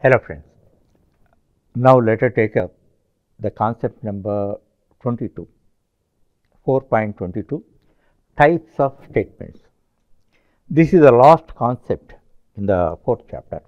Hello friends, now let us take up the concept number 22, 4.22 types of statements. This is the last concept in the fourth chapter.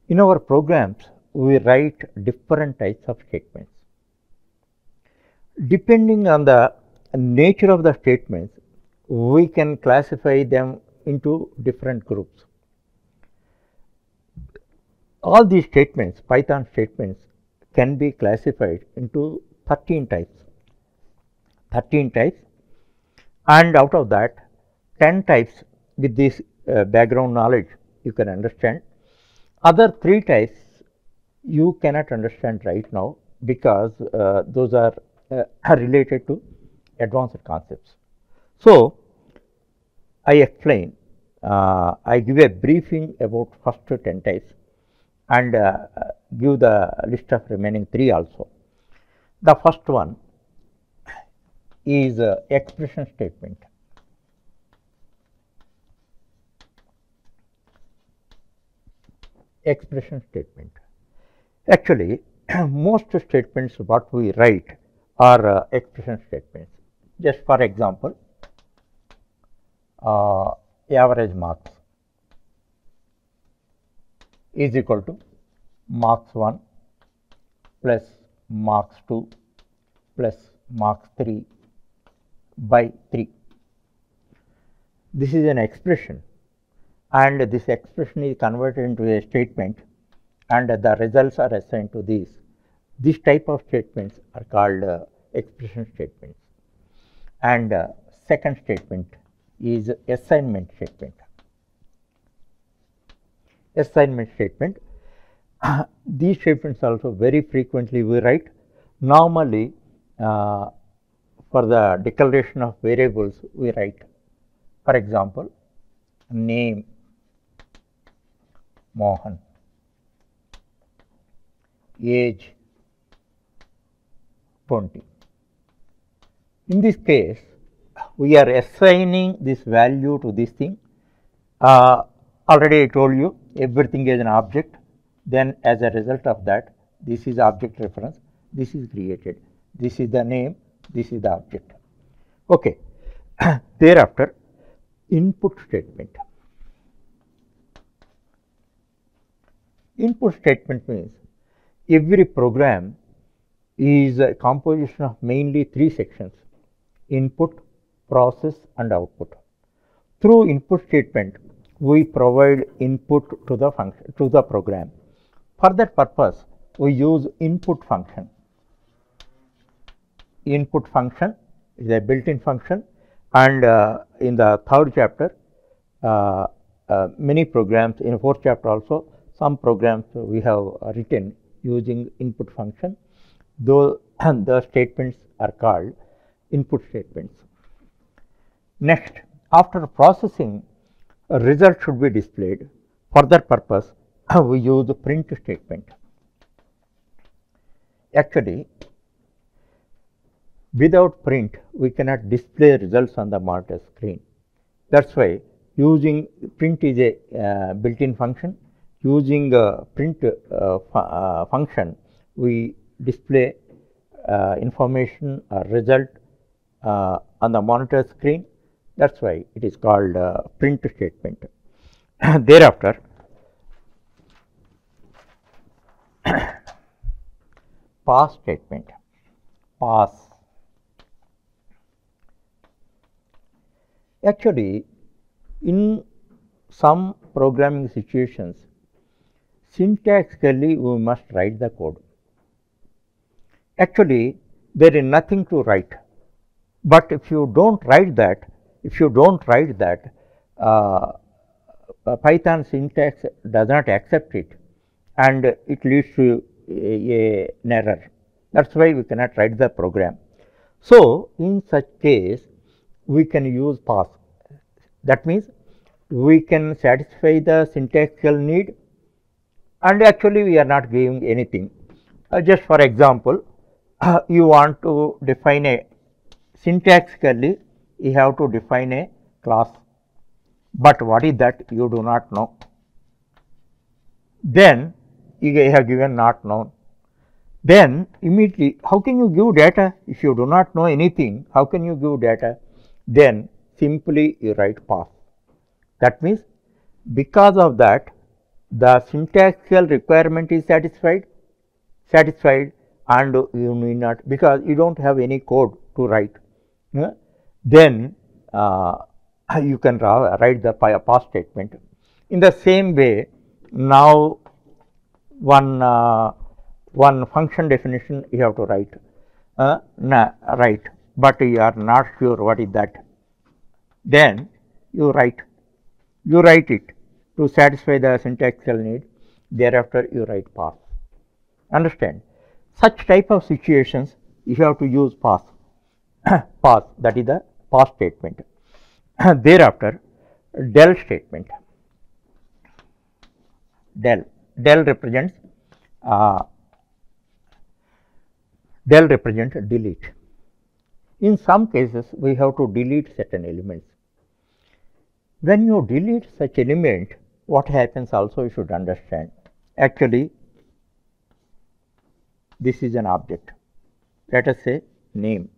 In our programs, we write different types of statements. Depending on the nature of the statements, we can classify them into different groups. All these statements, Python statements, can be classified into 13 types, and out of that 10 types with this background knowledge you can understand. Other 3 types you cannot understand right now because those are related to advanced concepts. So, I explain, I give a briefing about first 10 types and give the list of remaining 3 also. The first one is expression statement. Expression statement. Actually, most statements what we write are expression statements. Just for example, average marks is equal to marks 1 plus marks 2 plus marks 3 by 3. This is an expression, and this expression is converted into a statement, and the results are assigned to these. This type of statements are called expression statements. And second statement is assignment statement. Assignment statement. These statements also very frequently we write. Normally, for the declaration of variables, we write, for example, name Mohan, age 20. In this case, we are assigning this value to this thing. Already I told you everything is an object. Then as a result of that, this is object reference, this is created, this is the name, this is the object. Okay. Thereafter, input statement. Input statement means every program is a composition of mainly 3 sections: input, process and output. Through input statement, we provide input to the function, to the program. For that purpose, we use input function. Input function is a built-in function, and in the third chapter, many programs, in the fourth chapter also, some programs we have written using input function. Though the statements are called input statements. Next, after processing, a result should be displayed. For that purpose, we use the print statement. Actually, without print, we cannot display results on the monitor screen. That is why using print is a built-in function. Using print function, we display information or result on the monitor screen. That is why it is called print statement. Thereafter, pass statement. Pass. Actually, in some programming situations, syntactically we must write the code. Actually, there is nothing to write, but if you don't write that, Python syntax does not accept it, and it leads to an error. That is why we cannot write the program. So, in such case, we can use pass. That means we can satisfy the syntactical need, and actually we are not giving anything. Just for example, you want to define a syntactically, you have to define a class, but what is that you do not know. then you have given not known. Then immediately, how can you give data if you do not know anything? How can you give data? Then simply you write pass. That means, because of that, the syntactical requirement is satisfied, and you need not, because you don't have any code to write. Then you can write the pass statement. In the same way, now one function definition you have to write, but you are not sure what is that. Then you write it to satisfy the syntactical need. Thereafter, you write pass. Understand? Such type of situations you have to use pass. Pass, that is the pass statement. Thereafter, del statement. Del represents delete. In some cases, we have to delete certain elements. When you delete such element, what happens also you should understand. Actually, this is an object. Let us say name.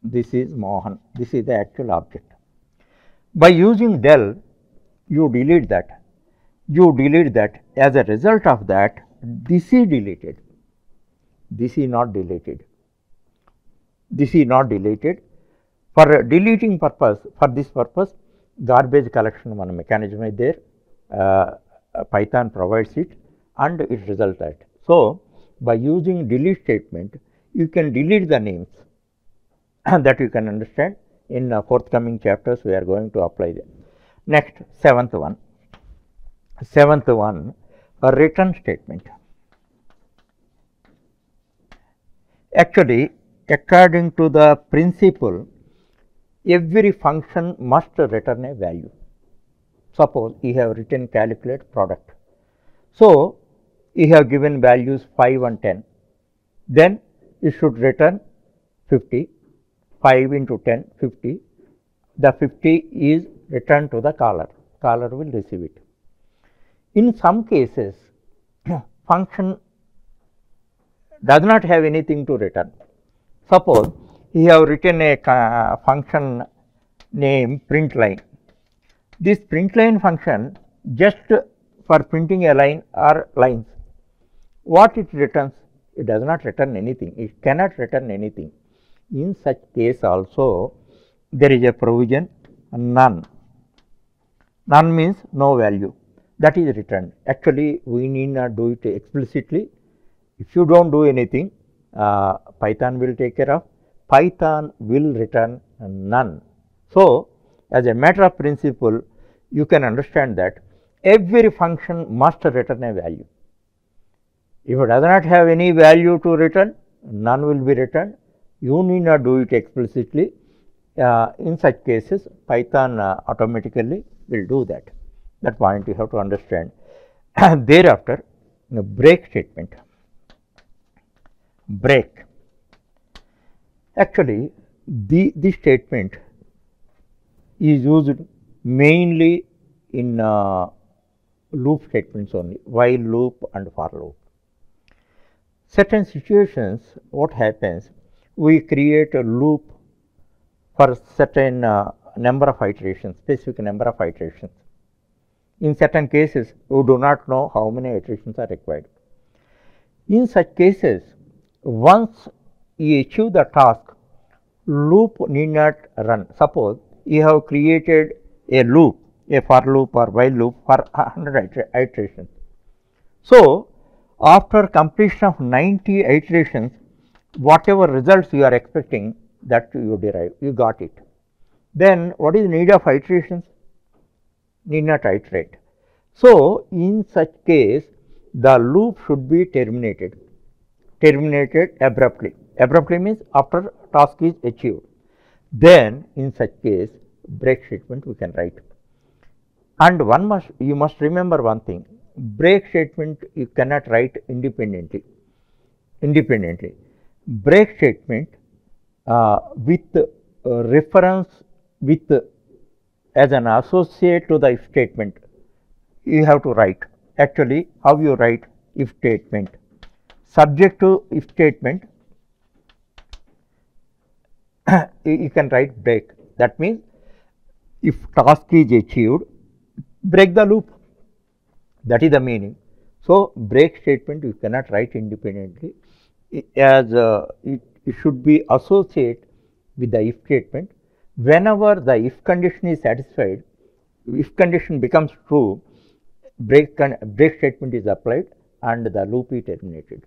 This is Mohan. This is the actual object. By using del, you delete that. As a result of that, this is deleted. This is not deleted. For deleting purpose, for this purpose, garbage collection one mechanism is there. Python provides it, and it results that. So, by using delete statement, you can delete the names, and that you can understand. In forthcoming chapters, we are going to apply them. Next, seventh one, a return statement. Actually, according to the principle, every function must return a value. Suppose you have written calculate product. So, you have given values 5 and 10. Then you should return 50. 5 into 10, 50. The 50 is returned to the caller. Caller will receive it. In some cases, function does not have anything to return. Suppose you have written a function name println. This println function just for printing a line or lines. What it returns? It does not return anything. It cannot return anything. In such case also, there is a provision none. None means no value. That is returned. Actually, we need not do it explicitly. If you don't do anything, Python will take care of. Python will return none. So, as a matter of principle, you can understand that every function must return a value. If it does not have any value to return, none will be returned. You need not do it explicitly. In such cases, Python automatically will do that. That point you have to understand. Thereafter, break statement. Break. Actually, this statement is used mainly in loop statements only, while loop and for loop. Certain situations, what happens? We create a loop for certain number of iterations, specific number of iterations. In certain cases, we do not know how many iterations are required. In such cases, once you achieve the task, loop need not run. Suppose you have created a loop, a for loop or while loop for 100 iterations. So, after completion of 90 iterations, whatever results you are expecting, that you derive, you got it. Then what is the need of iterations? Need not iterate. So, in such case, the loop should be terminated abruptly. Abruptly means after task is achieved. Then in such case, break statement we can write. And you must remember one thing, break statement you cannot write independently. Break statement with reference with as an associate to the if statement you have to write. actually how you write if statement. Subject to if statement, you can write break. That means if task is achieved, break the loop. That is the meaning. So, break statement you cannot write independently, as it should be associated with the if statement. Whenever the if condition is satisfied, if condition becomes true, break statement is applied and the loop is terminated.